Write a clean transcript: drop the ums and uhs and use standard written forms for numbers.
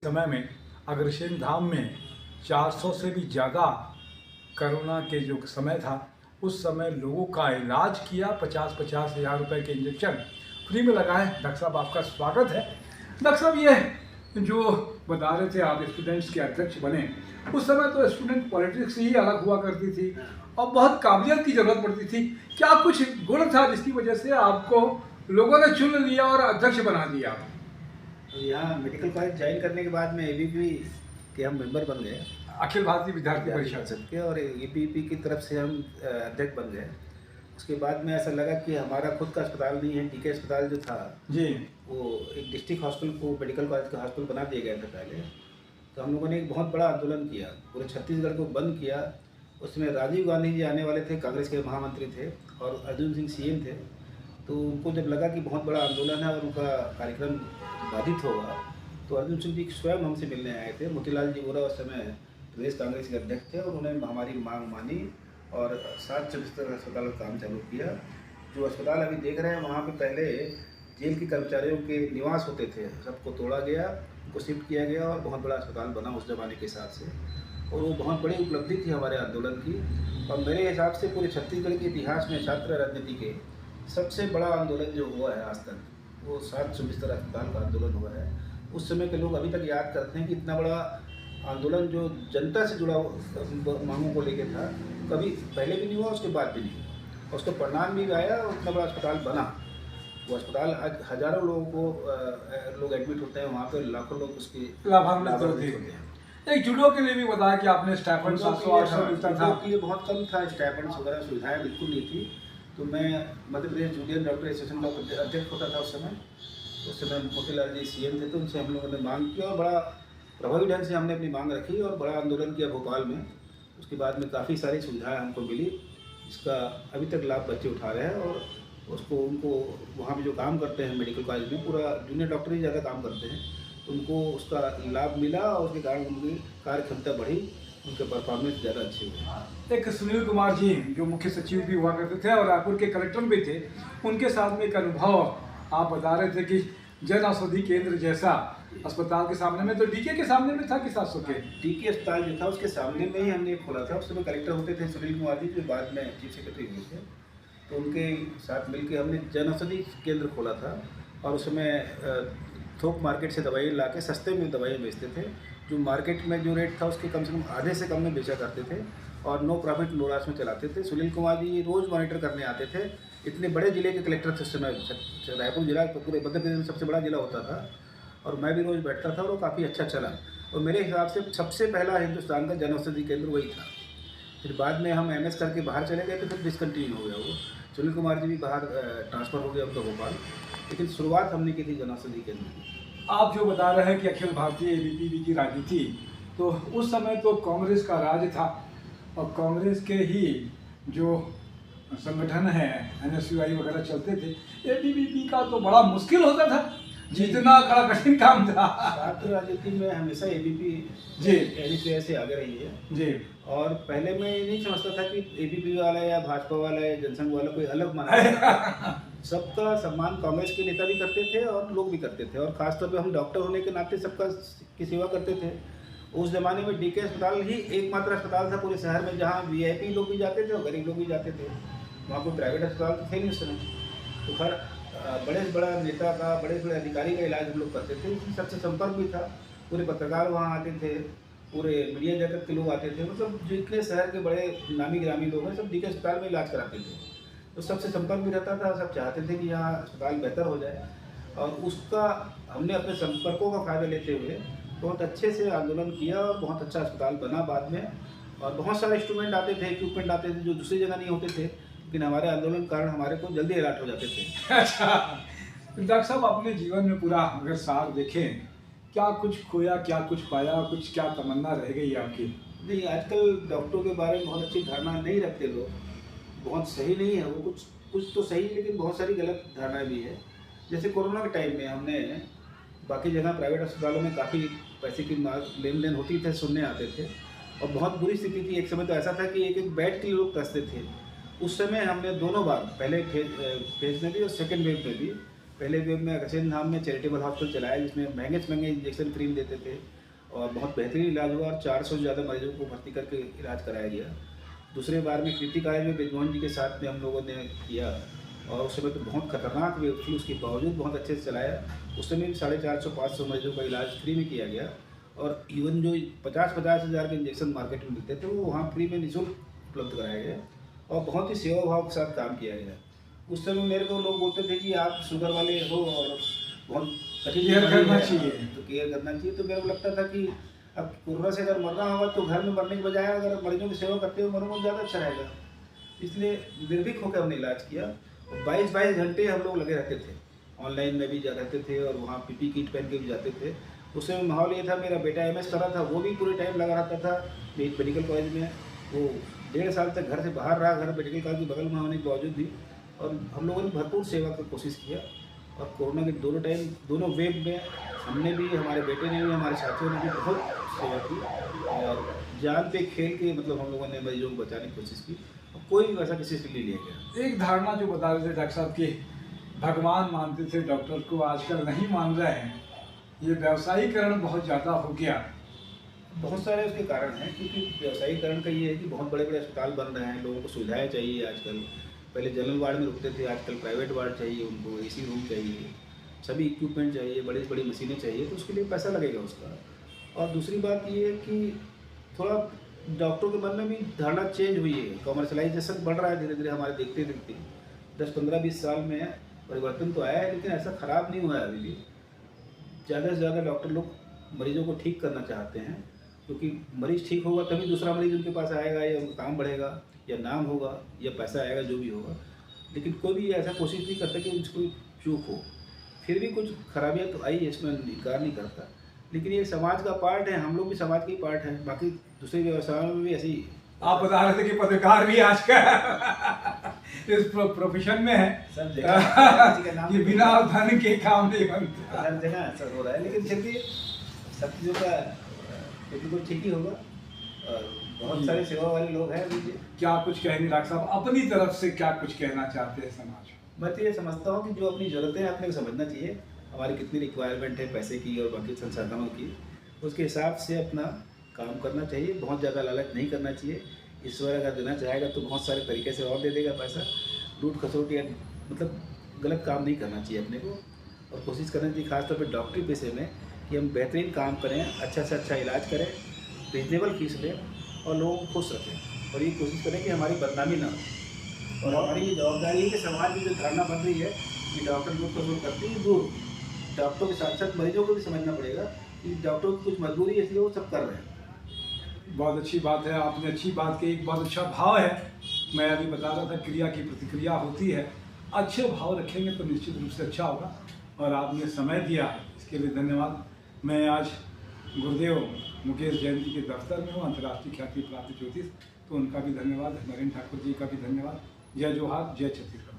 समय में अग्रसेन धाम में 400 से भी ज़्यादा कोरोना के जो समय था उस समय लोगों का इलाज किया। 50-50 हज़ार रुपये के इंजेक्शन फ्री में लगाए। डॉक्टर साहब आपका स्वागत है। डॉक्टर साहब ये जो बता रहे थे आप स्टूडेंट्स के अध्यक्ष बने, उस समय तो स्टूडेंट पॉलिटिक्स ही अलग हुआ करती थी और बहुत काबिलियत की ज़रूरत पड़ती थी। क्या कुछ गुण था जिसकी वजह से आपको लोगों ने चुन लिया और अध्यक्ष बना दिया? तो यहाँ मेडिकल कॉलेज ज्वाइन करने के बाद में एबीपी के हम मेंबर बन गए, अखिल भारतीय विद्यार्थी परिषद के, और एबीपी की तरफ से हम अध्यक्ष बन गए। उसके बाद में ऐसा लगा कि हमारा खुद का अस्पताल नहीं है। टीके अस्पताल जो था जी, वो एक डिस्ट्रिक्ट हॉस्पिटल को मेडिकल कॉलेज का हॉस्पिटल बना दिया गया था पहले। तो हम लोगों ने एक बहुत बड़ा आंदोलन किया, पूरे छत्तीसगढ़ को बंद किया। उसमें राजीव गांधी जी आने वाले थे, कांग्रेस के महामंत्री थे, और अर्जुन सिंह सीएम थे। तो उनको जब लगा कि बहुत बड़ा आंदोलन है और उनका कार्यक्रम बाधित होगा, तो अर्जुन सिंह जी स्वयं हमसे मिलने आए थे। मोतीलाल जी वोरा उस समय प्रदेश कांग्रेस के अध्यक्ष थे, और उन्होंने हमारी मांग मानी और 7 बिस्तर अस्पताल का काम चालू किया। जो अस्पताल अभी देख रहे हैं वहाँ पे पहले जेल के कर्मचारियों के निवास होते थे, सबको तोड़ा गया, उनको शिफ्ट किया गया और बहुत बड़ा अस्पताल बना उस ज़माने के हिसाब से। और वो बहुत बड़ी उपलब्धि थी हमारे आंदोलन की। और मेरे हिसाब से पूरे छत्तीसगढ़ के इतिहास में छात्र राजनीति के सबसे बड़ा आंदोलन जो हुआ है आज तक, वो 7 बिस्तर अस्पताल का आंदोलन हुआ है। उस समय के लोग अभी तक याद करते हैं कि इतना बड़ा आंदोलन जो जनता से जुड़ा मांगों को लेकर था, कभी पहले भी नहीं हुआ, उसके बाद भी नहीं हुआ। और उसका परिणाम भी आया और इतना बड़ा अस्पताल बना। वो अस्पताल आज हज़ारों लोगों को लोग एडमिट होते हैं वहाँ पर, लाखों लोग उसके लाभान्वित होते हैं। एक जूडो के लिए भी बताया कि आपने स्टाइपेंड 700-800 मिलता था। के लिए बहुत कम था, स्टाइपेंड वगैरह सुविधाएं बिल्कुल नहीं थी। तो मैं Madhya Pradesh junior doctor association का अध्यक्ष होता था उस समय मोतीलाल जी सीएम थे। तो उनसे हम लोगों ने मांग की और बड़ा प्रभावी ढंग से हमने अपनी मांग रखी और बड़ा आंदोलन किया भोपाल में। उसके बाद में काफ़ी सारी सुविधाएं हमको मिली, इसका अभी तक लाभ बच्चे उठा रहे हैं। और उनको वहाँ पे जो काम करते हैं मेडिकल कॉलेज में, पूरा जूनियर डॉक्टर ही ज़्यादा काम करते हैं, उनको उसका लाभ मिला और उसके कारण उनकी कार्य क्षमता बढ़ी, उनके परफॉर्मेंस ज़्यादा अच्छे हुए। एक सुनील कुमार जी जो मुख्य सचिव भी हुआ करते थे और रायपुर के कलेक्टर भी थे, उनके साथ में एक अनुभव आप बता रहे थे कि जन औषधि केंद्र जैसा अस्पताल के सामने में, तो डीके के सामने में था कि 700 के डीके अस्पताल जो था उसके सामने में ही हमने खोला था। उस समय कलेक्टर होते थे सुनील कुमार जी, जो बाद में चीफ सेक्रेटरी हुए थे। तो उनके साथ मिलकर हमने जन औषधि केंद्र खोला था। और उस समय थोक मार्केट से दवाई ला के सस्ते में दवाइयाँ बेचते थे। जो मार्केट में जो रेट था उसके कम से कम आधे से कम में बेचा करते थे और नो प्रॉफिट नो लॉस में चलाते थे। सुनील कुमार जी रोज़ मॉनिटर करने आते थे। इतने बड़े जिले के कलेक्टर थे उस समय, रायपुर जिला पूरे मध्य प्रदेश में सबसे बड़ा जिला होता था, और मैं भी रोज़ बैठता था और वो काफ़ी अच्छा चला। और मेरे हिसाब से सबसे पहला हिंदुस्तान का जन औषधि केंद्र वही था। फिर बाद में हम एमएस करके बाहर चले गए तो फिर डिसकंटिन्यू हो गया वो। सुनील कुमार जी भी बाहर ट्रांसफ़र हो गया उनका भोपाल, लेकिन शुरुआत हमने की थी जन औषधि केंद्र की। आप जो बता रहे हैं कि अखिल भारतीय एबीपी की राजनीति, तो उस समय तो कांग्रेस का राज था और कांग्रेस के ही जो संगठन है एनएसयूआई वगैरह चलते थे। एबीवीपी का तो बड़ा मुश्किल होता था, जीतना बड़ा कठिन काम था। छात्र राजनीति में हमेशा एबीपी जी एनएसयूआई से आगे रही है जी। और पहले मैं ये नहीं समझता था कि एबीपी वाला या भाजपा वाला या जनसंघ वाला कोई अलग माना। सबका सम्मान कांग्रेस के नेता भी करते थे और लोग भी करते थे, और खासतौर पे हम डॉक्टर होने के नाते सबका की सेवा करते थे। उस ज़माने में डीके अस्पताल ही एकमात्र अस्पताल था पूरे शहर में जहाँ वीआईपी लोग भी जाते थे और गरीब लोग भी जाते थे। वहाँ कोई प्राइवेट अस्पताल तो थे नहीं उस समय। तो हर बड़े से बड़ा नेता का, बड़े से बड़े अधिकारी का इलाज हम लोग करते थे। इसमें सबसे संपर्क भी था, पूरे पत्रकार वहाँ आते थे, पूरे मीडिया जगत के लोग आते थे। मतलब जितने शहर के बड़े नामी ग्रामी लोग हैं सब डीके अस्पताल में इलाज कराते थे। तो सबसे संपर्क भी रहता था, सब चाहते थे कि यहाँ अस्पताल बेहतर हो जाए। और उसका हमने अपने संपर्कों का फ़ायदा लेते हुए बहुत अच्छे से आंदोलन किया और बहुत अच्छा अस्पताल बना बाद में। और बहुत सारे इंस्ट्रूमेंट आते थे, इक्विपमेंट आते थे जो दूसरी जगह नहीं होते थे, लेकिन हमारे आंदोलन के कारण हमारे को जल्दी अलर्ट हो जाते थे। अच्छा डॉक्टर साहब, अपने जीवन में पूरा अगर सार देखें, क्या कुछ खोया, क्या कुछ पाया, कुछ क्या तमन्ना रह गई आपकी? नहीं, आजकल डॉक्टरों के बारे में बहुत अच्छी धारणा नहीं रखते लोग, बहुत सही नहीं है वो। कुछ तो सही, लेकिन बहुत सारी गलत धारणाएं भी है। जैसे कोरोना के टाइम में हमने बाकी जगह प्राइवेट अस्पतालों में काफ़ी पैसे की लेन देन होती थे, सुनने आते थे, और बहुत बुरी स्थिति थी। एक समय तो ऐसा था कि एक एक बेड के लिए लोग तरसते थे। उस समय हमने दोनों बार, पहले फेज में भी और सेकेंड वेव में भी, पहले वेव में अग्रसेन धाम में चैरिटेबल हॉस्पिटल चलाया जिसमें महंगे से महंगे इंजेक्शन फ्री में देते थे। और बहुत बेहतरीन इलाज हुआ और 400 से ज़्यादा मरीजों को भर्ती करके इलाज कराया गया। दूसरे बार में कृति कॉलेज में ब्रिजमोहन जी के साथ में हम लोगों ने किया और उस समय तो बहुत खतरनाक वेव थी, उसके बावजूद बहुत अच्छे से चलाया। उस समय भी 450-500 मरीजों का इलाज फ्री में किया गया और इवन जो 50-50 हज़ार के इंजेक्शन मार्केट में मिलते थे वो वहाँ फ्री में निःशुल्क उपलब्ध कराया गया और बहुत ही सेवा भाव के साथ काम किया गया। उस समय मेरे को लोग बोलते थे कि आप शुगर वाले हो और बहुत कठिन केयर बीमारी करना है, चाहिए। तो केयर करना चाहिए। तो मेरे को लगता था कि अब कोरोना से अगर मरना होगा तो घर में मरने के बजाय अगर मरीजों की सेवा करते हुए मरूंगा ज़्यादा अच्छा रहेगा। इसलिए निर्भीक होकर हमने इलाज किया। 22-22 घंटे हम लोग लगे रहते थे, ऑनलाइन में भी जा रहते थे और वहाँ पीपी किट पहन के भी जाते थे। उस समय माहौल ये था, मेरा बेटा एमएस कर रहा था, वो भी पूरे टाइम लगा रहता था मेडिकल कॉलेज में। वो 1.5 साल तक घर से बाहर रहा, घर मेडिकल कॉलेज के बगल में होने के बावजूद भी, और हम लोगों ने भरपूर सेवा की कोशिश किया। और कोरोना के दोनों वेव में हमने भी, हमारे बेटे ने भी, हमारे साथियों ने भी बहुत सेवा की और जान पे खेल के मतलब हम लोगों ने मरीजों को बचाने की कोशिश की और कोई भी वैसा किसी से नहीं लिया गया। एक धारणा जो बता रहे थे डॉक्टर साहब कि भगवान मानते थे डॉक्टर को, आजकल नहीं मान रहे हैं, ये व्यवसायीकरण बहुत ज़्यादा हो गया। बहुत सारे उसके कारण हैं, क्योंकि व्यवसायीकरण का ये है कि बहुत बड़े बड़े अस्पताल बन रहे हैं, लोगों को सुविधाएं चाहिए आजकल। पहले जनरल वार्ड में रुकते थे, आजकल प्राइवेट वार्ड चाहिए, उनको एसी रूम चाहिए, सभी इक्विपमेंट चाहिए, बड़ी बड़ी मशीनें चाहिए, तो उसके लिए पैसा लगेगा उसका। और दूसरी बात ये है कि थोड़ा डॉक्टरों के मन में भी धारणा चेंज हुई है, कॉमर्शलाइजेशन बढ़ रहा है धीरे धीरे हमारे देखते देखते। 10-15-20 साल में परिवर्तन तो आया है, लेकिन ऐसा ख़राब नहीं हुआ है अभी भी। ज़्यादा से ज़्यादा डॉक्टर लोग मरीजों को ठीक करना चाहते हैं, क्योंकि मरीज़ ठीक होगा तभी दूसरा मरीज़ उनके पास आएगा, या उनका काम बढ़ेगा, या नाम होगा, या पैसा आएगा, जो भी होगा। लेकिन कोई भी ऐसा कोशिश नहीं करता कि उनसे कोई चूक हो। फिर भी कुछ खराबियाँ तो आई है, इसमें इनकार नहीं करता, लेकिन ये समाज का पार्ट है, हम लोग भी समाज के ही पार्ट हैं। बाकी दूसरे व्यवसायों में भी ऐसे ही। आप बता रहे थे कि पत्रकार भी आज का इस प्रोफेशन में है, सब जगह कि बिना धन के काम नहीं बनता। हर जगह ऐसा हो रहा है, लेकिन फिर भी सब चीज़ों का बिल्कुल ठीक ही होगा। और बहुत सारे सेवा वाले लोग हैं अभी। क्या कुछ कहेंगे डॉक्टर साहब, अपनी तरफ से क्या कुछ कहना चाहते हैं समाज को? मैं तो ये समझता हूँ कि जो अपनी ज़रूरतें हैं अपने को समझना चाहिए, हमारी कितनी रिक्वायरमेंट है पैसे की और बाकी संसाधनों की, उसके हिसाब से अपना काम करना चाहिए। बहुत ज़्यादा लालच नहीं करना चाहिए। ईश्वर अगर देना चाहेगा तो बहुत सारे तरीके से और दे देगा पैसा। लूट खसोट या मतलब गलत काम नहीं करना चाहिए अपने को, और कोशिश करनी चाहिए खासतौर पर डॉक्टरी पेशे में कि हम बेहतरीन काम करें, अच्छा से अच्छा इलाज करें, रिजनेबल फीस लें और लोगों को खुश रखें। और ये कोशिश करें कि हमारी बदनामी ना हो। और हमारी ये जवाबदारी है कि समाज में जो धारणा बन रही है कि डॉक्टर लोग कसूर करते हैं, दूर। डॉक्टरों के साथ साथ मरीजों को भी समझना पड़ेगा कि डॉक्टरों की कुछ मजबूरी है, इसलिए वो सब कर रहे हैं। बहुत अच्छी बात है, आपने अच्छी बात की। एक बहुत अच्छा भाव है, मैं अभी बता रहा था, क्रिया की प्रतिक्रिया होती है। अच्छे भाव रखेंगे तो निश्चित रूप से अच्छा होगा, और आपने समय दिया इसके लिए धन्यवाद। मैं आज गुरुदेव मुकेश जैन जी के दफ्तर में हूँ, अंतर्राष्ट्रीय ख्याति प्राप्त ज्योतिष, तो उनका भी धन्यवाद, नरेंद्र ठाकुर जी का भी धन्यवाद। जय जोहार, जय छत्तीसगढ़।